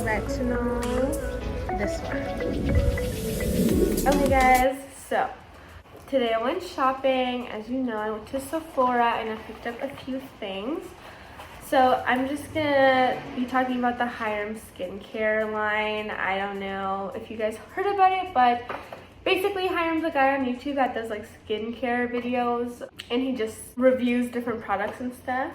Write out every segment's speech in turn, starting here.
retinol, this one. Okay guys, so today I went shopping. As you know, I went to Sephora and I picked up a few things. So I'm just gonna be talking about the Hyram skincare line. I don't know if you guys heard about it, but basically Hyram's a guy on YouTube that does like skincare videos and he just reviews different products and stuff.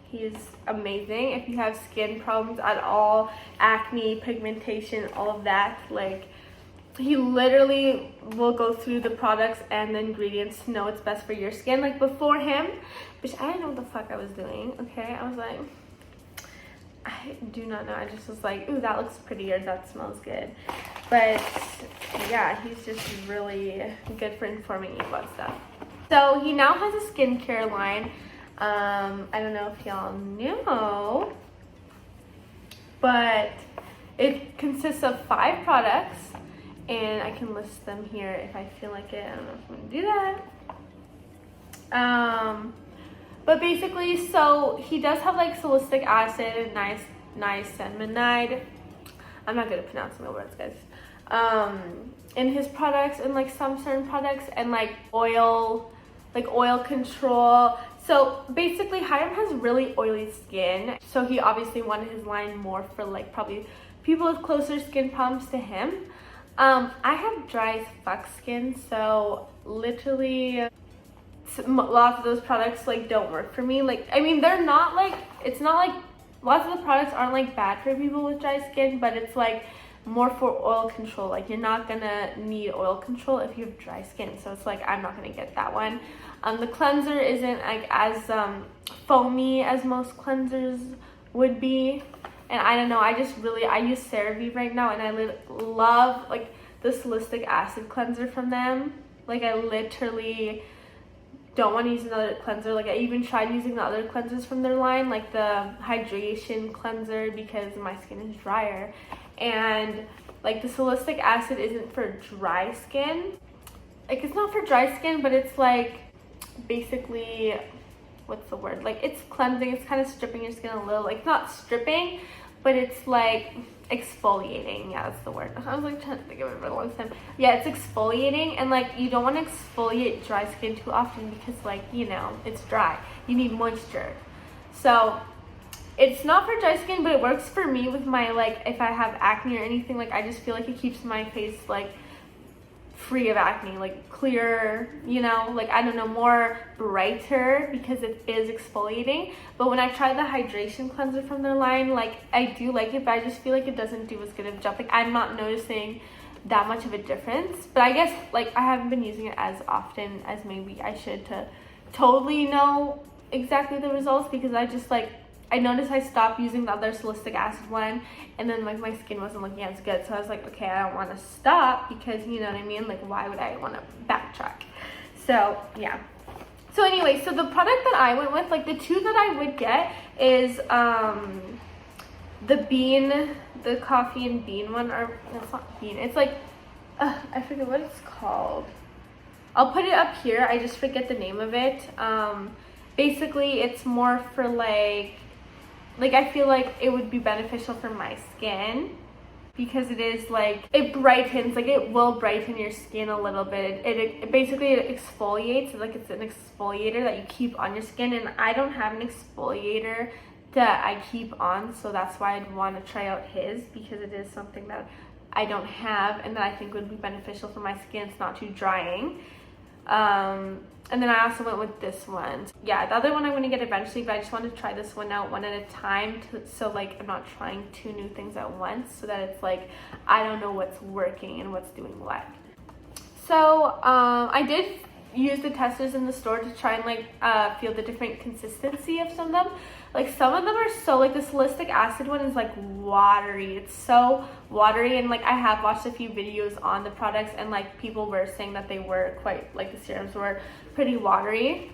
He's amazing. If you have skin problems at all, acne, pigmentation, all of that, like he literally will go through the products and the ingredients to know what's best for your skin. Like before him, which I didn't know what the fuck I was doing, okay? I was like, I do not know. I just was like, ooh, that looks prettier, that smells good. But yeah, he's just really good for informing you about stuff. So he now has a skincare line. I don't know if y'all know, but it consists of 5 products. And I can list them here if I feel like it. I don't know if I'm gonna do that. But basically, so he does have like salicylic acid and niacinamide. I'm not good at pronouncing the words, guys. In his products and like some certain products and like oil control. So basically, Hyram has really oily skin. So he obviously wanted his line more for like probably people with closer skin problems to him. I have dry as fuck skin, so literally lots of those products like don't work for me. Like, I mean, they're not like, it's not like, lots of the products aren't like bad for people with dry skin, but it's like more for oil control. Like you're not gonna need oil control if you have dry skin, so it's like I'm not gonna get that one. The cleanser isn't like as foamy as most cleansers would be. And I don't know, I use CeraVe right now, and I love like the salicylic acid cleanser from them. Like I literally don't want to use another cleanser. Like I even tried using the other cleansers from their line, like the hydration cleanser, because my skin is drier. And like the salicylic acid isn't for dry skin. Like it's not for dry skin, but it's like basically, what's the word? Like it's cleansing, it's kind of stripping your skin a little, like not stripping, but it's like exfoliating. Yeah, that's the word. I was like trying to think of it for a long time. Yeah, it's exfoliating, and like you don't want to exfoliate dry skin too often because like, you know, it's dry. You need moisture. So it's not for dry skin, but it works for me with my like, if I have acne or anything, like I just feel like it keeps my face like free of acne, like clearer, you know, like I don't know, more brighter because it is exfoliating. But when I tried the hydration cleanser from their line, like I do like it, but I just feel like it doesn't do as good of a job. Like I'm not noticing that much of a difference, but I guess like I haven't been using it as often as maybe I should to totally know exactly the results, because I just like, I noticed I stopped using the other salicylic acid one, and then like my skin wasn't looking as good, so I was like, okay, I don't want to stop, because you know what I mean, like why would I want to backtrack? So yeah, so anyway, so the product that I went with, like the 2 that I would get is the coffee and bean one, or it's not bean, it's like I forget what it's called. I'll put it up here, I just forget the name of it. Basically it's more for like I feel like it would be beneficial for my skin, because it is like, it brightens, like it will brighten your skin a little bit. It basically exfoliates, like it's an exfoliator that you keep on your skin, and I don't have an exfoliator that I keep on, so that's why I'd want to try out his, because it is something that I don't have and that I think would be beneficial for my skin. It's not too drying. And then I also went with this one. Yeah, the other one I'm going to get eventually, but I just wanted to try this one out one at a time, so like I'm not trying 2 new things at once, so that it's like I don't know what's working and what's doing what. So I did use the testers in the store to try and like feel the different consistency of some of them. Like some of them are so, like the salicylic acid one is like watery. It's so watery, and like I have watched a few videos on the products, and like people were saying that they were quite, like the serums were pretty watery.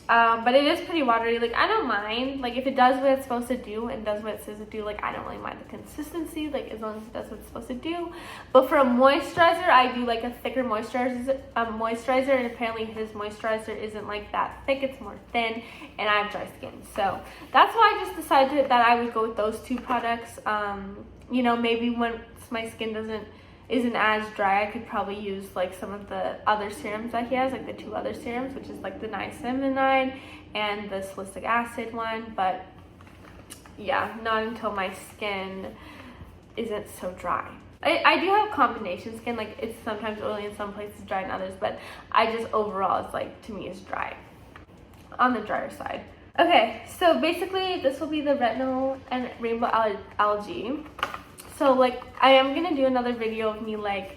But it is pretty watery. Like I don't mind, like if it does what it's supposed to do and does what it says to do, like I don't really mind the consistency, like as long as it does what it's supposed to do. But for a moisturizer, I do like a thicker moisturizer, and apparently his moisturizer isn't like that thick, it's more thin, and I have dry skin, so that's why I just decided that I would go with those 2 products. you know, maybe once my skin isn't as dry, I could probably use like some of the other serums that he has, like the 2 other serums, which is like the niacinamide and the salicylic acid one. But yeah, not until my skin isn't so dry. I do have combination skin, like it's sometimes oily in some places, dry in others, but I just overall, it's like, to me, it's dry, on the drier side. Okay, so basically this will be the retinol and rainbow algae. So like I am gonna do another video of me like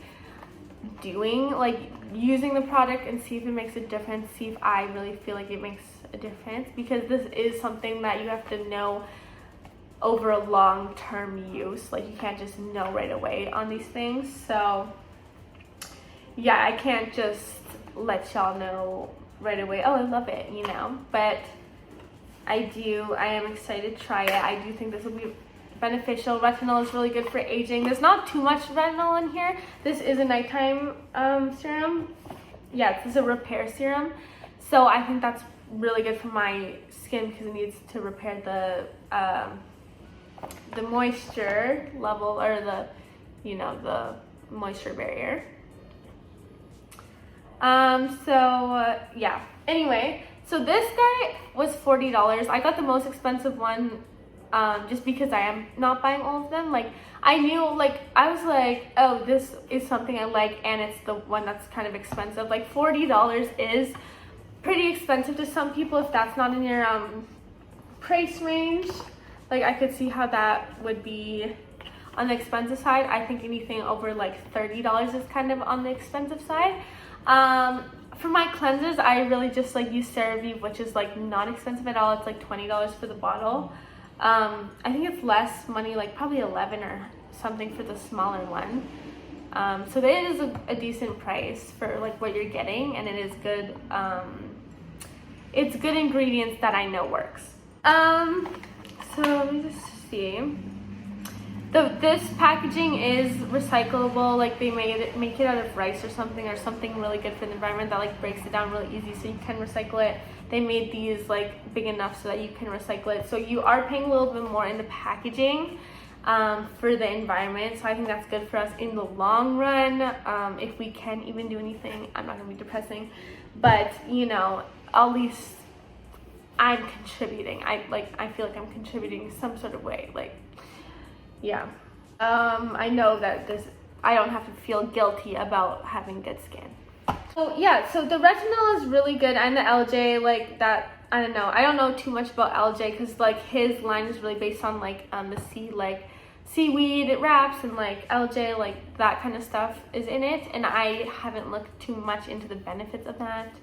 using the product and see if it makes a difference, see if I really feel like it makes a difference, because this is something that you have to know over a long-term use. Like you can't just know right away on these things. So yeah, I can't just let y'all know right away, oh, I love it, you know. But I am excited to try it. I do think this will be beneficial. Retinol is really good for aging. There's not too much retinol in here. This is a nighttime serum. Yeah, this is a repair serum. So I think that's really good for my skin because it needs to repair the moisture level, or the moisture barrier. Yeah, anyway, so this guy was $40. I got the most expensive one just because I am not buying all of them. Like I knew, like I was like, oh, this is something I like, and it's the one that's kind of expensive. Like $40 is pretty expensive to some people if that's not in your price range. Like I could see how that would be on the expensive side. I think anything over like $30 is kind of on the expensive side. For my cleansers, I really just like use CeraVe, which is like not expensive at all. It's like $20 for the bottle. I think it's less money, like probably $11 or something for the smaller one. So that is a decent price for like what you're getting, and it is good. It's good ingredients that I know works. So let me just see. This packaging is recyclable. Like they make it out of rice or something really good for the environment that like breaks it down really easy, so you can recycle it. They made these like big enough so that you can recycle it. So you are paying a little bit more in the packaging for the environment. So I think that's good for us in the long run. If we can even do anything, I'm not gonna be depressing, but you know, at least I'm contributing. I feel like I'm contributing some sort of way. Like, yeah. I know that I don't have to feel guilty about having good skin. So yeah, so the retinol is really good, and the LJ, like that, I don't know. I don't know too much about LJ because like his line is really based on like the seaweed wraps, and like LJ, like that kind of stuff is in it, and I haven't looked too much into the benefits of that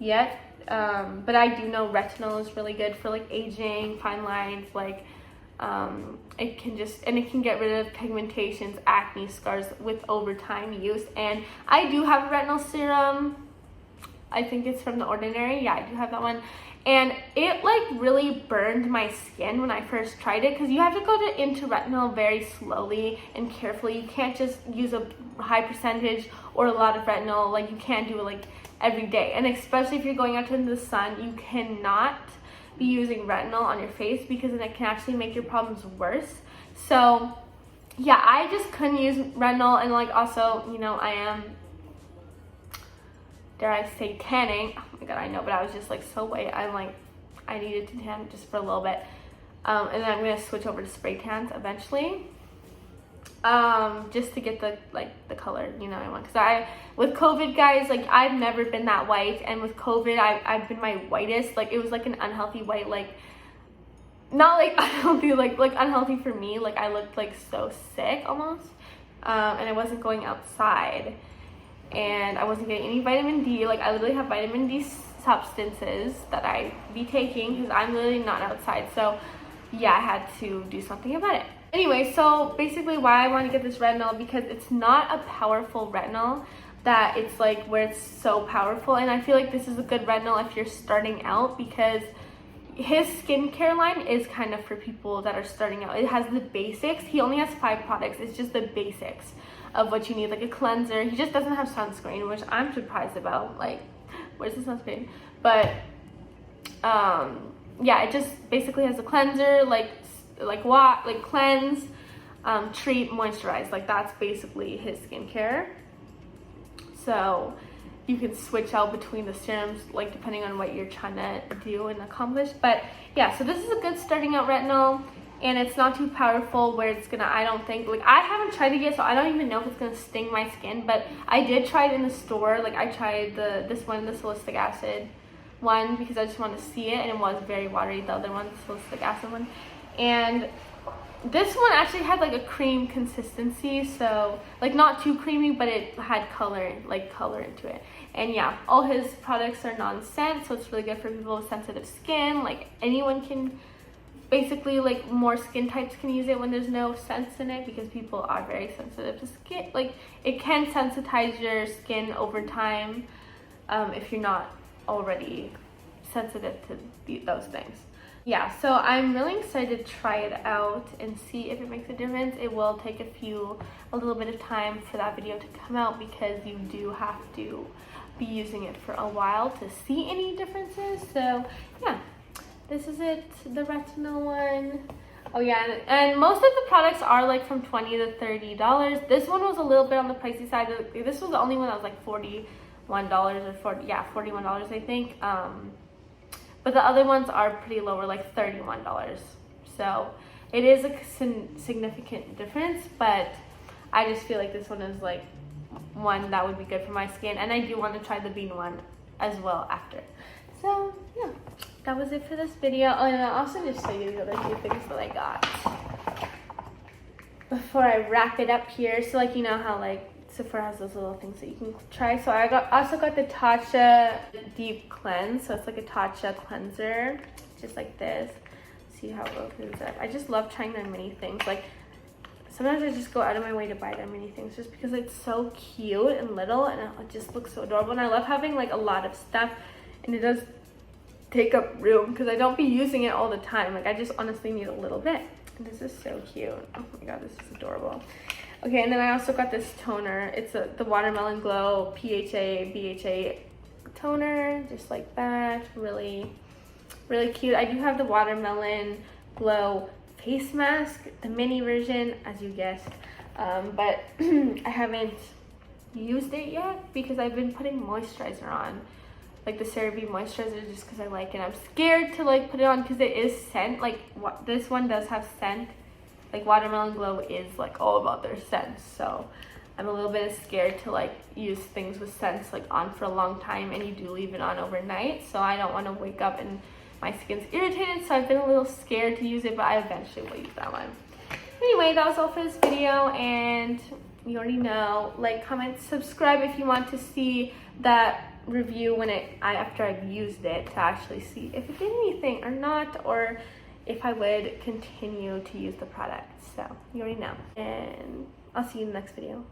yet. But I do know retinol is really good for like aging, fine lines, like it can get rid of pigmentations, acne, scars with over time use. And I do have a retinol serum. I think it's from The Ordinary. Yeah, I do have that one. And it like really burned my skin when I first tried it, because you have to go into retinol very slowly and carefully. You can't just use a high percentage or a lot of retinol. Like you can't do it like every day, and especially if you're going out into the sun, you cannot be using retinol on your face because then it can actually make your problems worse. So yeah, I just couldn't use retinol. And like also, you know, I am, dare I say, tanning. Oh my god, I know, but I was just like so white. I'm like, I needed to tan just for a little bit, and then I'm gonna switch over to spray tans eventually, just to get the color, you know, I want. Because with COVID, guys, like I've never been that white, and with COVID I've been my whitest. Like it was like an unhealthy white, like not like unhealthy, like unhealthy for me. Like I looked like so sick almost, and I wasn't going outside, and I wasn't getting any vitamin D. Like I literally have vitamin D substances that I be taking because I'm literally not outside. So yeah, I had to do something about it. Anyway, so basically why I want to get this retinol, because it's not a powerful retinol that it's like where it's so powerful, and I feel like this is a good retinol if you're starting out, because his skincare line is kind of for people that are starting out. It has the basics. He only has 5 products. It's just the basics of what you need, like a cleanser. He just doesn't have sunscreen, which I'm surprised about. Like, where's the sunscreen? But yeah, it just basically has a cleanser, like cleanse, treat, moisturize. Like that's basically his skincare. So you can switch out between the serums, like depending on what you're trying to do and accomplish. But yeah, so this is a good starting out retinol, and it's not too powerful where it's gonna, I don't think, like I haven't tried it yet, so I don't even know if it's gonna sting my skin, but I did try it in the store. Like I tried this one, the salicylic acid one, because I just wanted to see it, and it was very watery. The other one, the salicylic acid one, and this one actually had like a cream consistency, so like not too creamy, but it had color into it. And yeah, all his products are non-scent, so it's really good for people with sensitive skin. Like anyone can, basically, like more skin types can use it when there's no scents in it, because people are very sensitive to skin. Like it can sensitize your skin over time if you're not already sensitive to those things. Yeah, so I'm really excited to try it out and see if it makes a difference. It will take a little bit of time for that video to come out, because you do have to be using it for a while to see any differences. So yeah, this is it, the retinol one. Oh yeah, and most of the products are like from $20 to $30. This one was a little bit on the pricey side. This was the only one that was like $41 or $41 I think. But the other ones are pretty lower, like $31. So it is a significant difference, but I just feel like this one is like one that would be good for my skin. And I do want to try the bean one as well after. So yeah, that was it for this video. Oh, and I'll also just show you the other two things that I got before I wrap it up here. So like, you know how like Sephora has those little things that you can try. So I also got the Tatcha Deep Cleanse. So it's like a Tatcha cleanser, just like this. See how it opens up. I just love trying their mini things. Like sometimes I just go out of my way to buy their mini things just because it's so cute and little, and it just looks so adorable. And I love having like a lot of stuff, and it does take up room because I don't be using it all the time. Like I just honestly need a little bit. And this is so cute. Oh my god, this is adorable. Okay, and then I also got this toner. It's the Watermelon Glow PHA BHA toner, just like that. Really, really cute. I do have the Watermelon Glow face mask, the mini version, as you guessed. But I haven't used it yet because I've been putting moisturizer on, like the CeraVe moisturizer, just because I like it. I'm scared to like put it on because it is scent. Like this one does have scent. Like Watermelon Glow is like all about their scents, so I'm a little bit scared to like use things with scents like on for a long time, and you do leave it on overnight, so I don't want to wake up and my skin's irritated. So I've been a little scared to use it, but I eventually will use that one. Anyway, that was all for this video, and you already know, like, comment, subscribe if you want to see that review when after I've used it, to actually see if it did anything or not, or if I would continue to use the product. So you already know, and I'll see you in the next video.